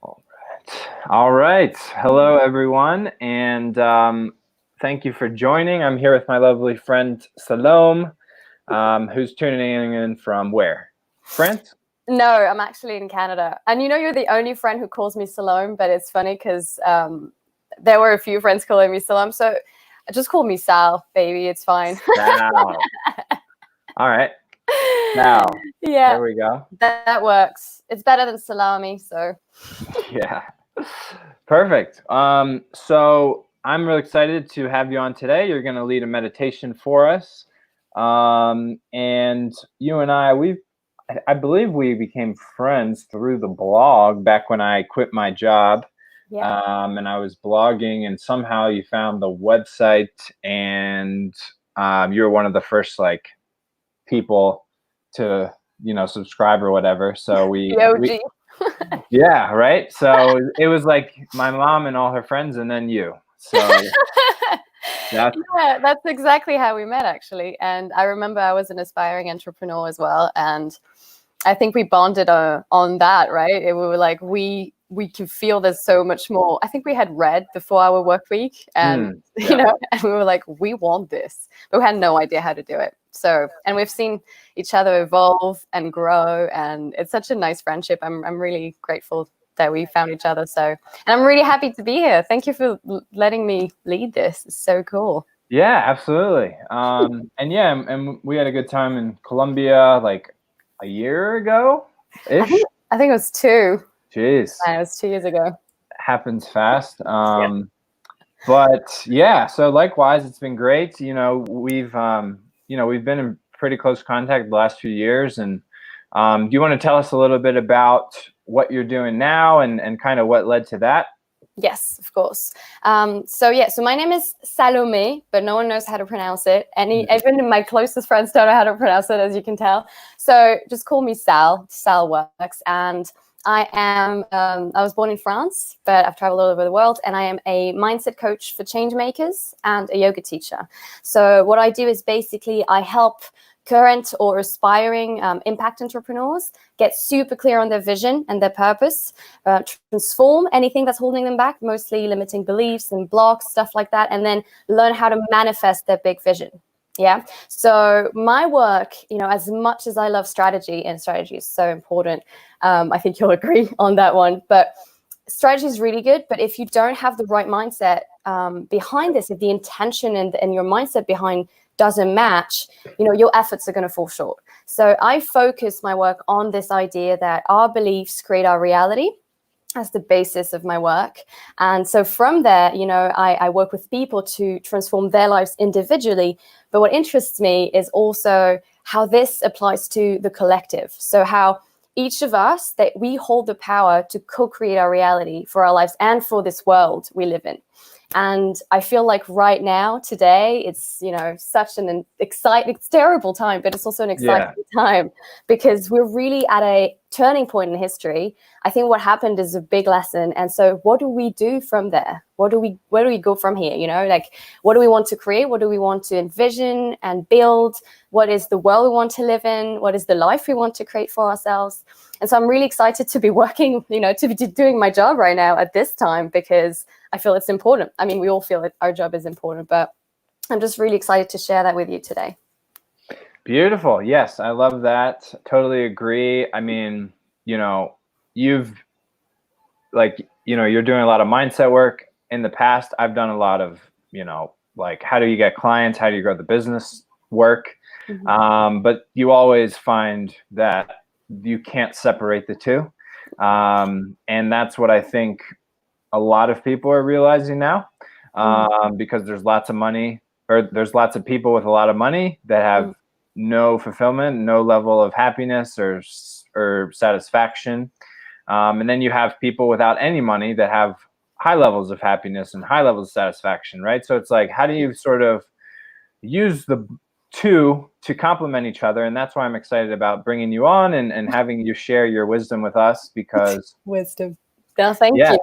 All right. Hello, everyone, and thank you for joining. I'm here with my lovely friend Salome, who's tuning in from where? France? No, I'm actually in Canada. And you're the only friend who calls me Salome, but it's funny because there were a few friends calling me Salome, so just call me Sal, baby. It's fine. Sal. All right. Now, yeah, there we go. That works. It's better than salami, so. Yeah. Perfect. So I'm really excited to have you on today. You're going to lead a meditation for us. And you and I believe we became friends through the blog back when I quit my job. Yeah. And I was blogging, and somehow you found the website, and you were one of the first people to subscribe or whatever. So we yeah, right. So it was like my mom and all her friends, and then you. So yeah, that's exactly how we met, actually. And I remember I was an aspiring entrepreneur as well, and I think we bonded on that, right? We were like, we could feel there's so much more. I think we had read before our work week, and and we were like, we want this, but we had no idea how to do it. So, and we've seen each other evolve and grow, and it's such a nice friendship. I'm really grateful that we found each other. So, and I'm really happy to be here. Thank you for letting me lead this. It's so cool. Yeah, absolutely. And we had a good time in Colombia like a year ago-ish. I think it was 2. Jeez. It was 2 years ago. Happens fast. But yeah, so likewise, it's been great. We've been in pretty close contact the last few years. And do you want to tell us a little bit about what you're doing now and kind of what led to that? Yes, of course. So my name is Salome, but no one knows how to pronounce it. Even my closest friends don't know how to pronounce it, as you can tell. So just call me Sal. Sal works. And I was born in France, but I've traveled all over the world, and I am a mindset coach for change makers and a yoga teacher. So what I do is basically I help current or aspiring impact entrepreneurs get super clear on their vision and their purpose, transform anything that's holding them back, mostly limiting beliefs and blocks, stuff like that, and then learn how to manifest their big vision. Yeah. So my work, as much as I love strategy, and strategy is so important, I think you'll agree on that one, but strategy is really good. But if you don't have the right mindset behind this, if the intention and your mindset behind doesn't match, your efforts are going to fall short. So I focus my work on this idea that our beliefs create our reality as the basis of my work. And so from there, I work with people to transform their lives individually. But what interests me is also how this applies to the collective. So how each of us, that we hold the power to co-create our reality for our lives and for this world we live in. And I feel like right now, today, it's, such an exciting, it's a terrible time, but it's also an exciting time because we're really at a turning point in history. I think what happened is a big lesson. And so what do we do from there? Where do we go from here? What do we want to create? What do we want to envision and build? What is the world we want to live in? What is the life we want to create for ourselves? And so I'm really excited to be working, to be doing my job right now at this time, because I feel it's important. I mean, we all feel that our job is important, but I'm just really excited to share that with you today. Beautiful. Yes, I love that. Totally agree. I mean, you're doing a lot of mindset work in the past. I've done a lot of, how do you get clients? How do you grow the business work? Mm-hmm. But you always find that you can't separate the two. And that's what I think a lot of people are realizing now, because there's lots of money, or there's lots of people with a lot of money that have no fulfillment, no level of happiness or satisfaction. And then you have people without any money that have high levels of happiness and high levels of satisfaction, right? So it's like, how do you sort of use the two to complement each other? And that's why I'm excited about bringing you on and having you share your wisdom with us, because wisdom. No, thank you.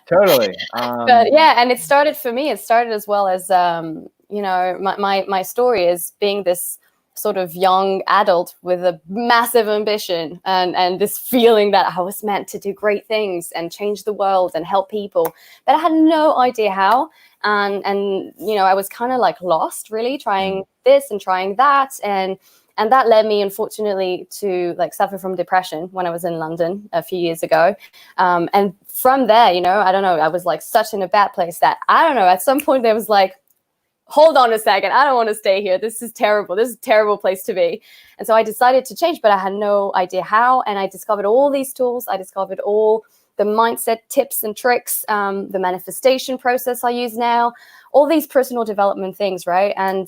Totally. But yeah, and it started for me. It started as well as my story is being this sort of young adult with a massive ambition and this feeling that I was meant to do great things and change the world and help people, but I had no idea how. And you know, I was kind of like lost, really, trying this and trying that, and that led me, unfortunately, to like suffer from depression when I was in London a few years ago. And from there, you know, I don't know, I was like such in a bad place that, I don't know, at some point there was like, hold on a second, I don't want to stay here. This is terrible. This is a terrible place to be. And so I decided to change, but I had no idea how. And I discovered all these tools. I discovered all the mindset tips and tricks, the manifestation process I use now, all these personal development things, right? And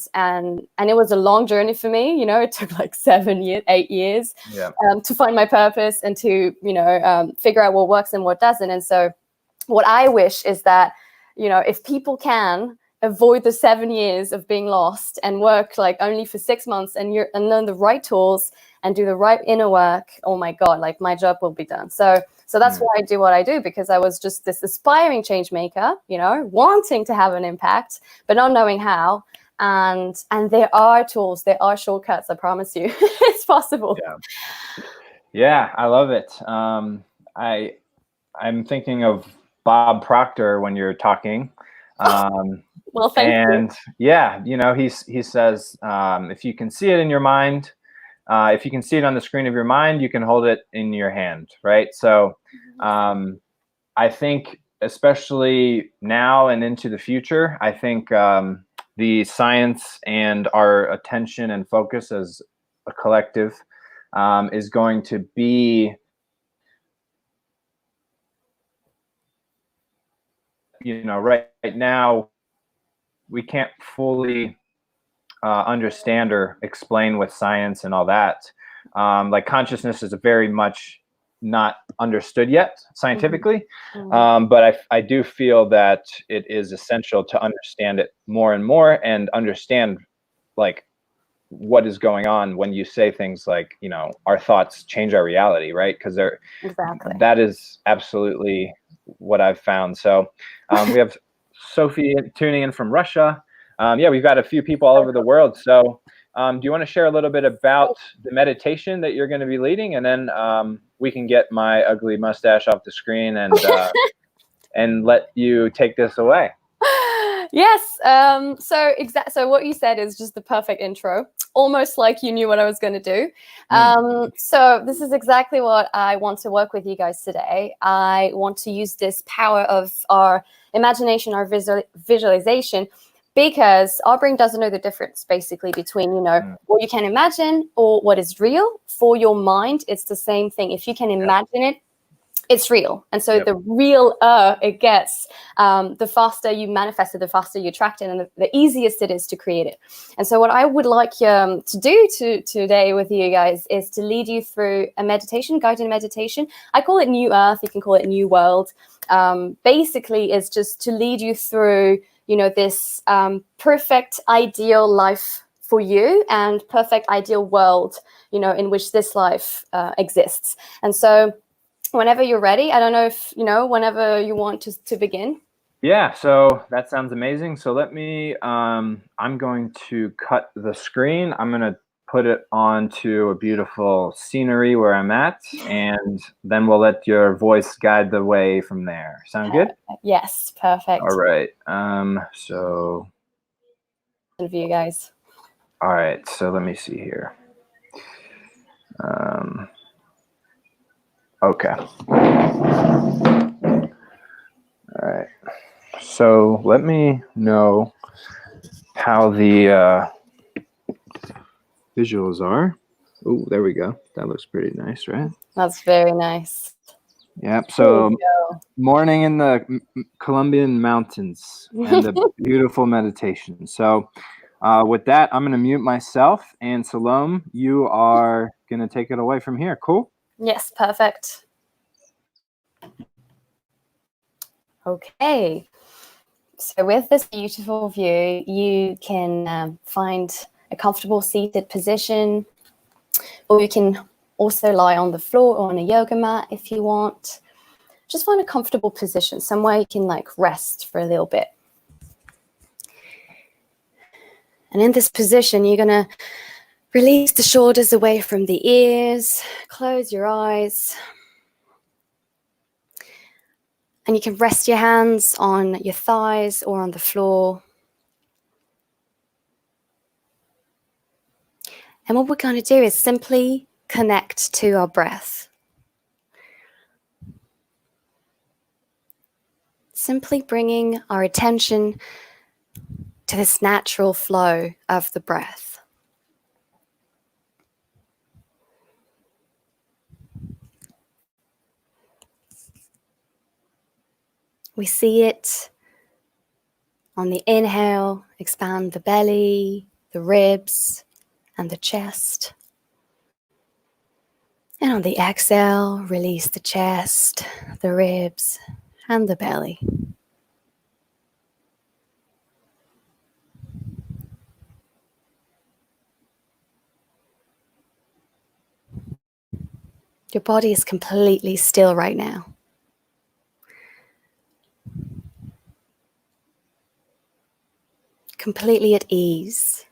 it was a long journey for me. You know, it took like 8 years to find my purpose and to, you know, figure out what works and what doesn't. And so what I wish is that, you know, if people can avoid the 7 years of being lost and work like only for 6 months and learn the right tools and do the right inner work, oh my God, like my job will be done. So that's why I do what I do, because I was just this aspiring change maker, you know, wanting to have an impact, but not knowing how. And there are tools, there are shortcuts, I promise you. It's possible. Yeah, I love it. I'm thinking of Bob Proctor when you're talking. Well, thank you. Yeah, you know, he says, if you can see it in your mind, if you can see it on the screen of your mind, you can hold it in your hand, right? So I think, especially now and into the future, I think the science and our attention and focus as a collective is going to be, you know, right now, we can't fully understand or explain with science and all that. Like consciousness is very much not understood yet scientifically, but I do feel that it is essential to understand it more and more, and understand like what is going on when you say things like, you know, our thoughts change our reality, right? Because that is absolutely what I've found. So we have Sophie tuning in from Russia. Yeah, we've got a few people all over the world. So do you want to share a little bit about the meditation that you're going to be leading? And then we can get my ugly mustache off the screen and and let you take this away. Yes. So what you said is just the perfect intro, almost like you knew what I was going to do. So this is exactly what I want to work with you guys today. I want to use this power of our imagination, our visualization, because our brain doesn't know the difference basically between, you know, what you can imagine or what is real. For your mind, it's the same thing. If you can imagine it, it's real. And so the realer it gets, the faster you manifest it, the faster you attract it, and the easiest it is to create it. And so what I would like to do today with you guys is to lead you through a meditation, guided meditation. I call it New Earth. You can call it New World. Basically, it's just to lead you through, you know, this perfect, ideal life for you and perfect, ideal world, you know, in which this life exists. And so whenever you're ready, I don't know if, you know, whenever you want to begin. Yeah, so that sounds amazing. So let me, I'm going to cut the screen. I'm going to put it onto a beautiful scenery where I'm at, and then we'll let your voice guide the way from there. Sound good? Yes, perfect. All right. So. For you guys. All right, so let me see here. Okay. All right. So let me know how the visuals are. Oh, there we go. That looks pretty nice, right? That's very nice. Yep. So morning in the Colombian mountains and the beautiful meditation. So with that, I'm going to mute myself, and Salome, you are going to take it away from here. Cool? Yes, perfect. Okay. So with this beautiful view, you can find a comfortable seated position, or you can also lie on the floor or on a yoga mat if you want. Just find a comfortable position, somewhere you can like rest for a little bit. And in this position, you're going to Release the shoulders away from the ears. Close your eyes. And you can rest your hands on your thighs or on the floor. And what we're going to do is simply connect to our breath. Simply bringing our attention to this natural flow of the breath. We see it on the inhale, expand the belly, the ribs, and the chest. And on the exhale, release the chest, the ribs, and the belly. Your body is completely still right now. Completely at ease.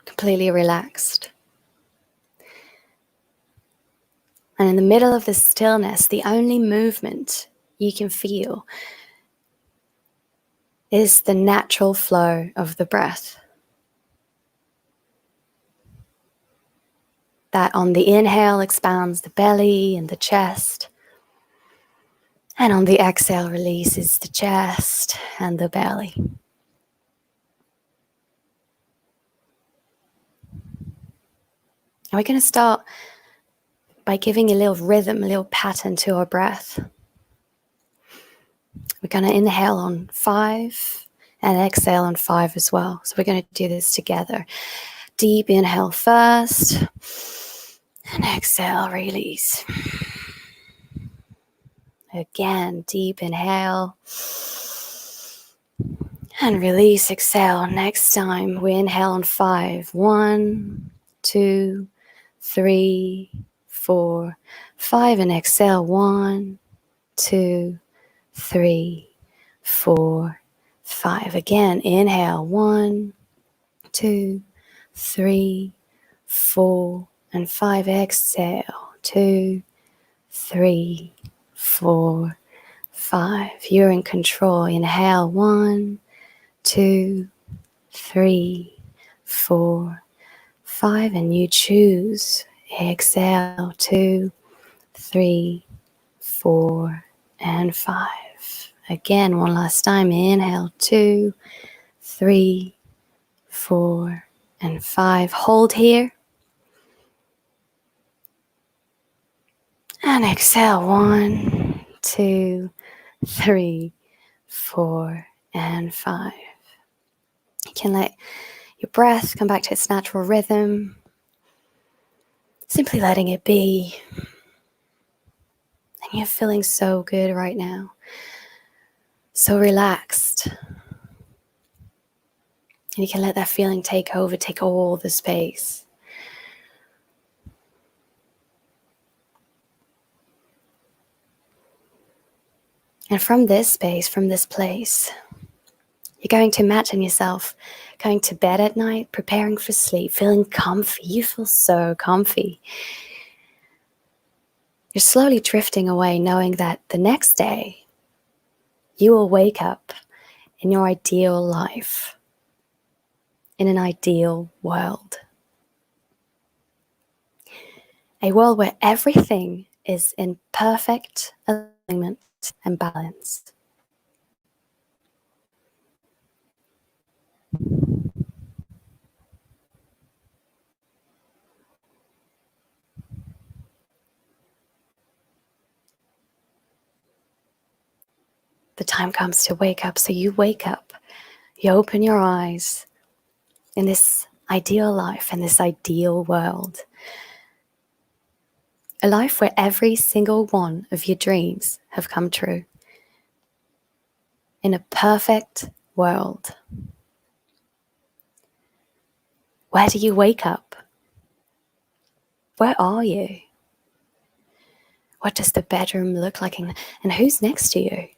Completely relaxed. And in the middle of the stillness, the only movement you can feel is the natural flow of the breath. That on the inhale expands the belly and the chest. And on the exhale releases the chest and the belly. And we're going to start by giving a little rhythm, a little pattern to our breath. We're going to inhale on 5 and exhale on 5 as well. So we're going to do this together. Deep inhale first and exhale, release. Again, deep inhale and release, exhale. Next time we inhale on 5. 1, 2, 3, 4, 5 and exhale. 1, 2, 3, 4, 5. Again, inhale. 1, 2, 3, 4, and 5. Exhale. 2, 3, 4, 5. You're in control. Inhale. 1, 2, 3, 4, 5, and you choose. Exhale. 2, 3, 4, and 5. Again, one last time. Inhale. 2, 3, 4, and 5. Hold here. And exhale. 1, 2, 3, 4, and 5. You can let your breath come back to its natural rhythm. Simply letting it be. And you're feeling so good right now. So relaxed. And you can let that feeling take over, take all the space. And from this space, from this place, you're going to imagine yourself going to bed at night, preparing for sleep, feeling comfy. You feel so comfy. You're slowly drifting away, knowing that the next day, you will wake up in your ideal life, in an ideal world. A world where everything is in perfect alignment and balance. The time comes to wake up, so you wake up, you open your eyes in this ideal life, in this ideal world. A life where every single one of your dreams have come true. In a perfect world. Where do you wake up? Where are you? What does the bedroom look like, and who's next to you?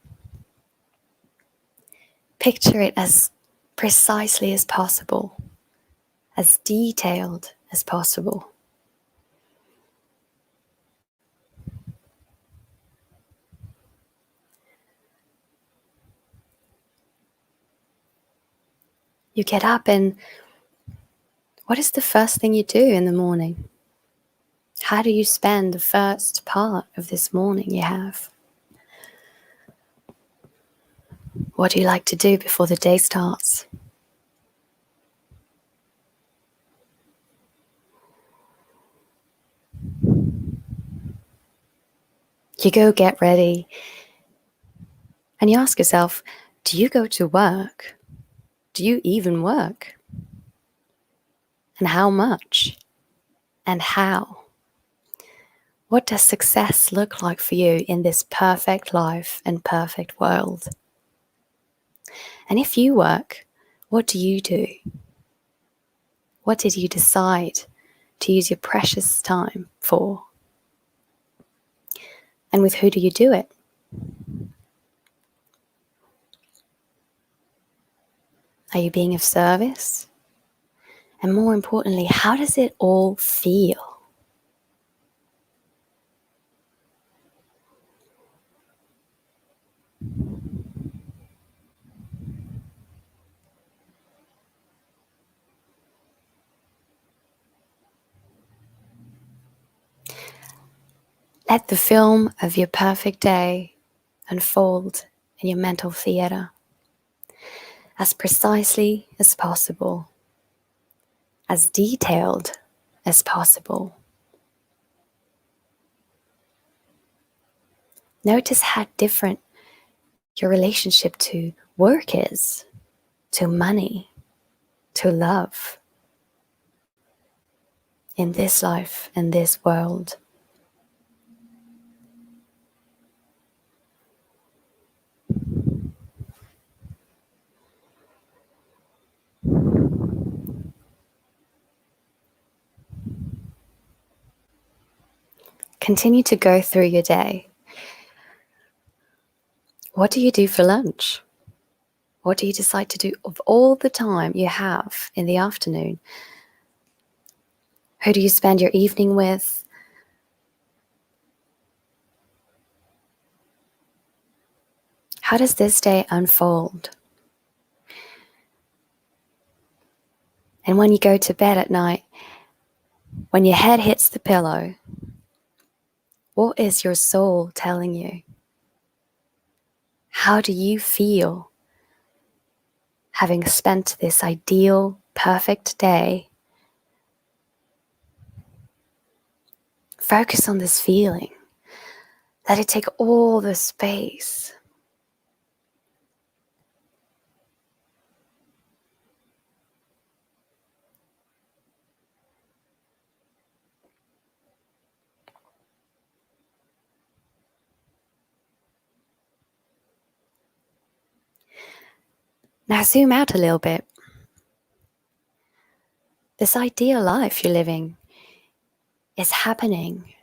Picture it as precisely as possible. as detailed as possible. You get up, and what is the first thing you do in the morning? How do you spend the first part of this morning you have? What do you like to do before the day starts? You go get ready, and you ask yourself, do you go to work? Do you even work? And how much? And how? What does success look like for you in this perfect life and perfect world? And if you work, what do you do? What did you decide to use your precious time for? And with who do you do it? Are you being of service? And more importantly, how does it all feel? Let the film of your perfect day unfold in your mental theater as precisely as possible, as detailed as possible. Notice how different your relationship to work is, to money, to love in this life and this world. Continue to go through your day. What do you do for lunch? What do you decide to do of all the time you have in the afternoon? Who do you spend your evening with? How does this day unfold? And when you go to bed at night, when your head hits the pillow, what is your soul telling you? How do you feel having spent this ideal, perfect day? Focus on this feeling. Let it take all the space. Now zoom out a little bit. This ideal life you're living is happening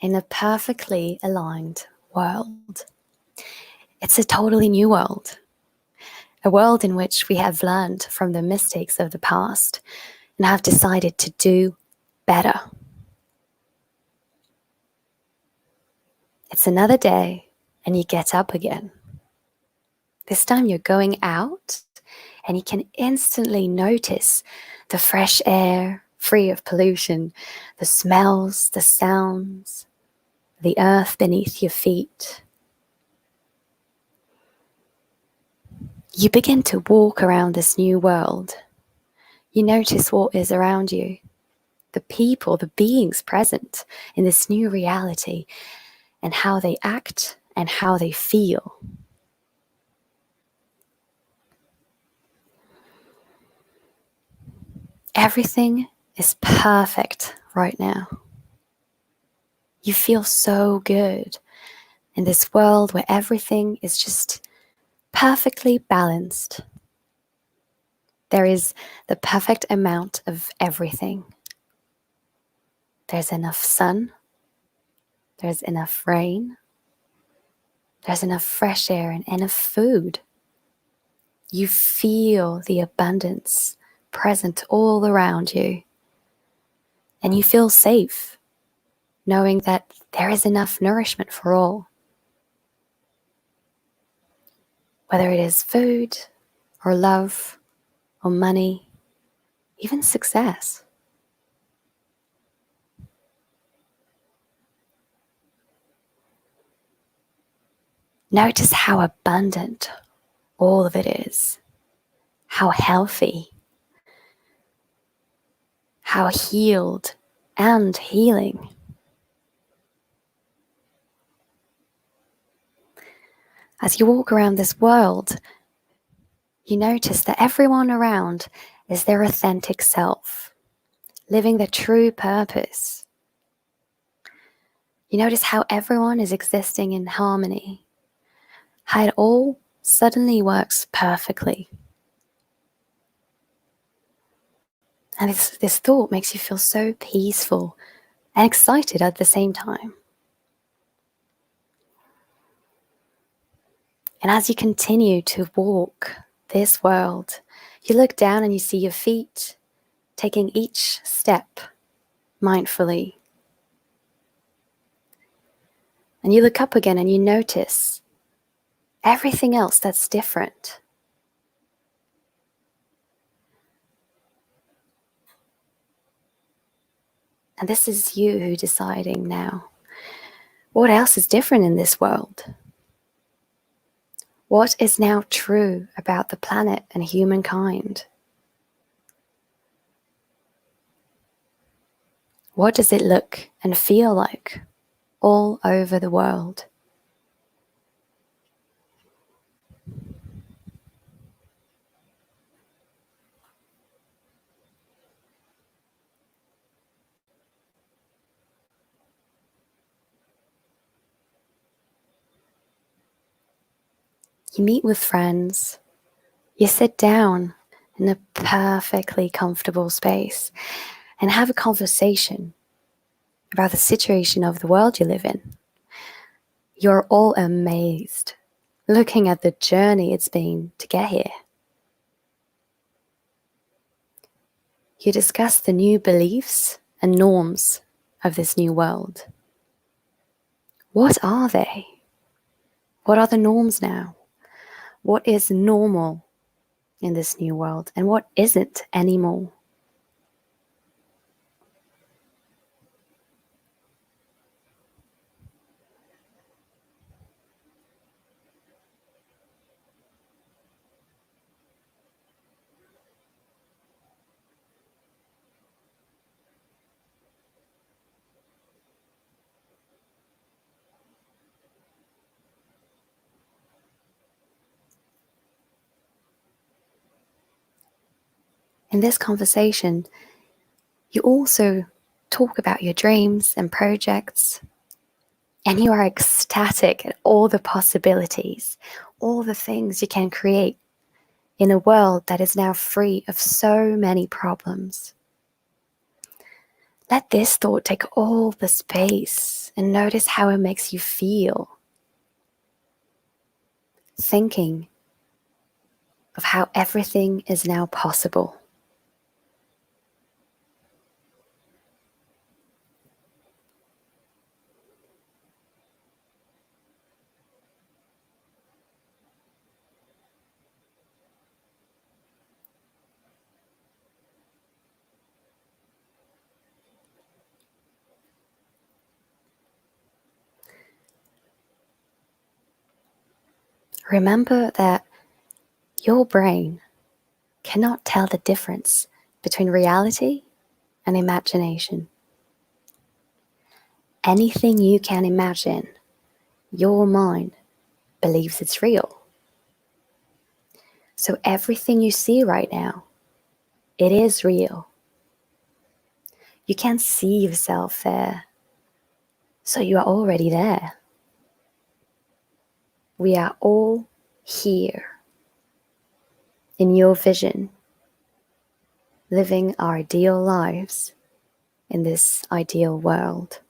in a perfectly aligned world. It's a totally new world, a world in which we have learned from the mistakes of the past and have decided to do better. It's another day and you get up again. This time you're going out and you can instantly notice the fresh air, free of pollution, the smells, the sounds, the earth beneath your feet. You begin to walk around this new world. You notice what is around you, the people, the beings present in this new reality, and how they act and how they feel. Everything is perfect right now. You feel so good in this world where everything is just perfectly balanced. There is the perfect amount of everything. There's enough sun. There's enough rain. There's enough fresh air and enough food. You feel the abundance present all around you. And you feel safe, knowing that there is enough nourishment for all. Whether it is food, or love, or money, even success. Notice how abundant all of it is, how healthy, how healed and healing. As you walk around this world, you notice that everyone around is their authentic self, living their true purpose. You notice how everyone is existing in harmony, how it all suddenly works perfectly. And this thought makes you feel so peaceful and excited at the same time. And as you continue to walk this world, you look down and you see your feet taking each step mindfully. And you look up again and you notice everything else that's different. And this is you who deciding now, what else is different in this world? What is now true about the planet and humankind? What does it look and feel like all over the world? You meet with friends, you sit down in a perfectly comfortable space and have a conversation about the situation of the world you live in. You're all amazed, looking at the journey it's been to get here. You discuss the new beliefs and norms of this new world. What are they? What are the norms now? What is normal in this new world and what isn't anymore? In this conversation, you also talk about your dreams and projects, and you are ecstatic at all the possibilities, all the things you can create in a world that is now free of so many problems. Let this thought take all the space and notice how it makes you feel. Thinking of how everything is now possible. Remember that your brain cannot tell the difference between reality and imagination. Anything you can imagine, your mind believes it's real. So everything you see right now, it is real. You can see yourself there, so you are already there. We are all here in your vision, living our ideal lives in this ideal world.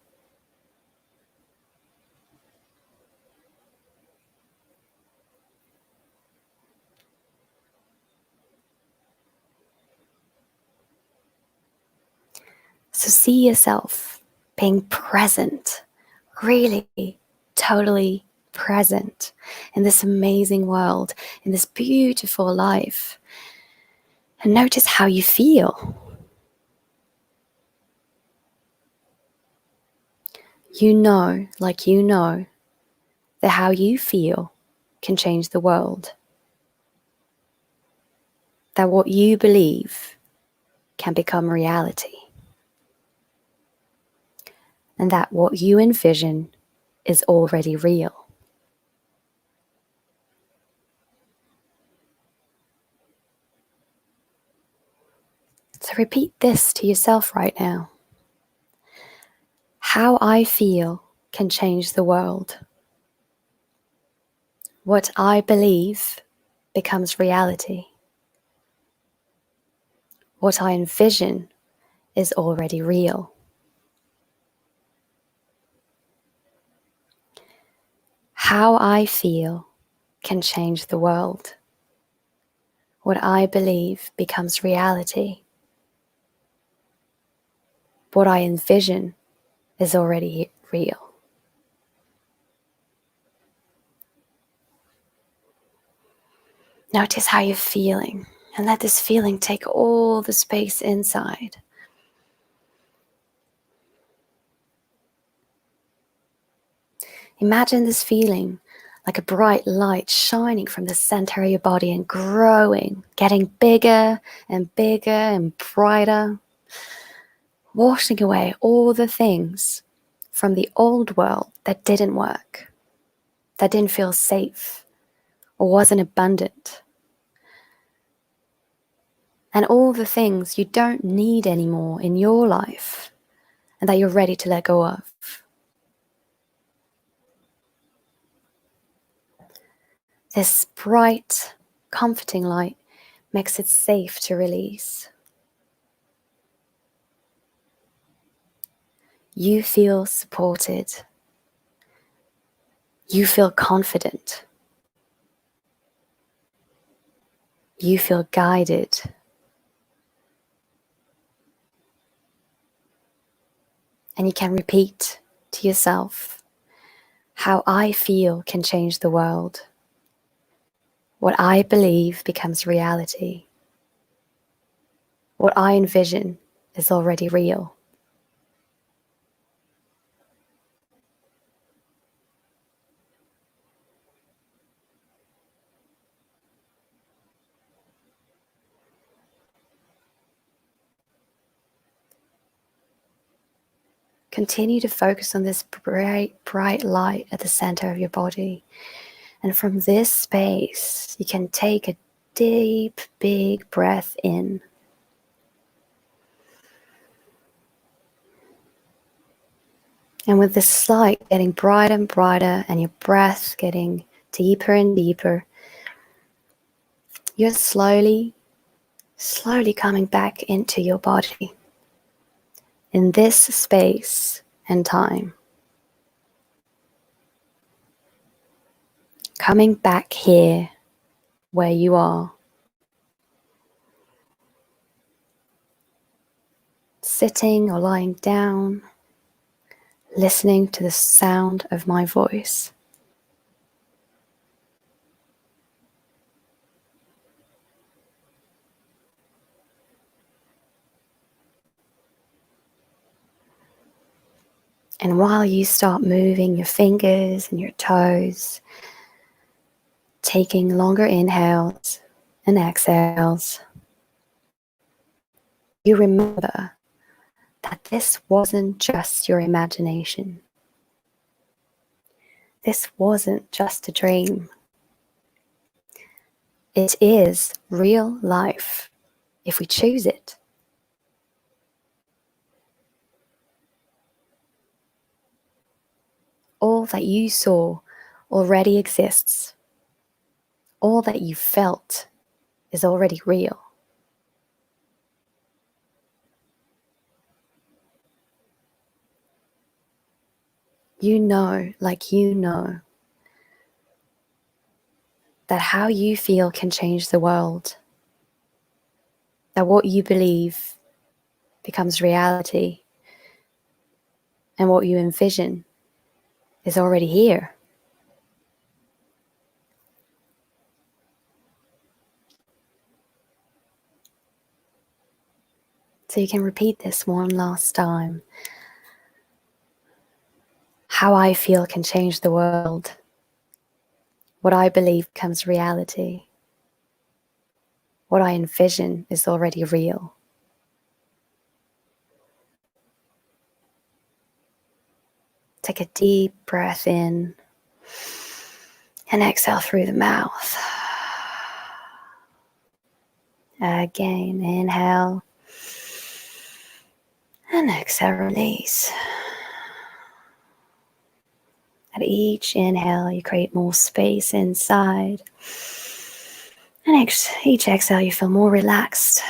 So see yourself being present, really totally present in this amazing world, in this beautiful life. And notice how you feel. You know that how you feel can change the world. That what you believe can become reality. And that what you envision is already real. So repeat this to yourself right now. How I feel can change the world. What I believe becomes reality. What I envision is already real. How I feel can change the world. What I believe becomes reality. What I envision is already real. Notice how you're feeling and let this feeling take all the space inside. Imagine this feeling like a bright light shining from the center of your body and growing, getting bigger and bigger and brighter, washing away all the things from the old world that didn't work, that didn't feel safe or wasn't abundant. And all the things you don't need anymore in your life and that you're ready to let go of. This bright, comforting light makes it safe to release. You feel supported. You feel confident. You feel guided. And you can repeat to yourself, how I feel can change the world. What I believe becomes reality. What I envision is already real. Continue to focus on this bright light at the center of your body. And from this space, you can take a deep, big breath in. And with this light getting brighter and brighter and your breath getting deeper and deeper, you're slowly coming back into your body in this space and time. Coming back here where you are. Sitting or lying down, listening to the sound of my voice. And while you start moving your fingers and your toes, taking longer inhales and exhales, you remember that this wasn't just your imagination. This wasn't just a dream. It is real life if we choose it. All that you saw already exists. All that you felt is already real. You know that how you feel can change the world. That what you believe becomes reality. And what you envision is already here. So you can repeat this one last time. How I feel can change the world. What I believe becomes reality. What I envision is already real. Take a deep breath in and exhale through the mouth. Again, inhale and exhale, release. At each inhale, you create more space inside. And each exhale, you feel more relaxed,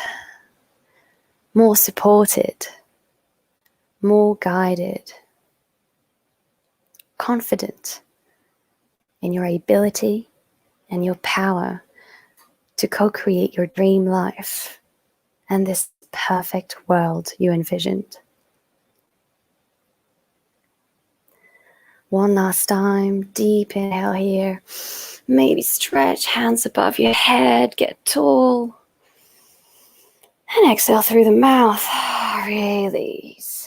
more supported, more guided, confident in your ability and your power to co-create your dream life and this perfect world you envisioned. One last time, deep inhale here. Maybe stretch, hands above your head, get tall. And exhale through the mouth, release.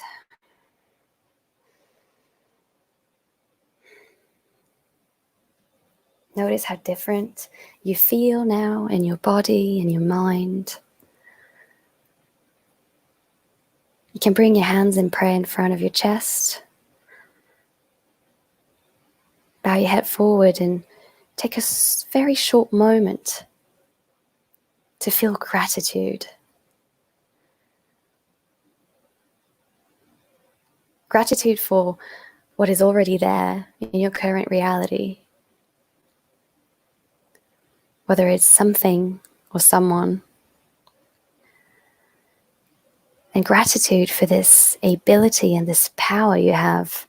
Notice how different you feel now in your body and your mind. You can bring your hands in prayer in front of your chest. Bow your head forward and take a very short moment to feel gratitude. Gratitude for what is already there in your current reality. Whether it's something or someone. And gratitude for this ability and this power you have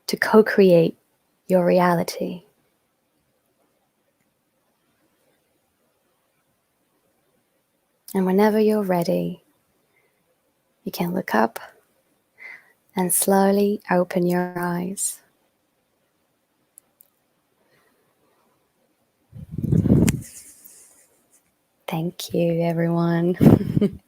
to co-create your reality. And whenever you're ready, you can look up and slowly open your eyes. Thank you, everyone.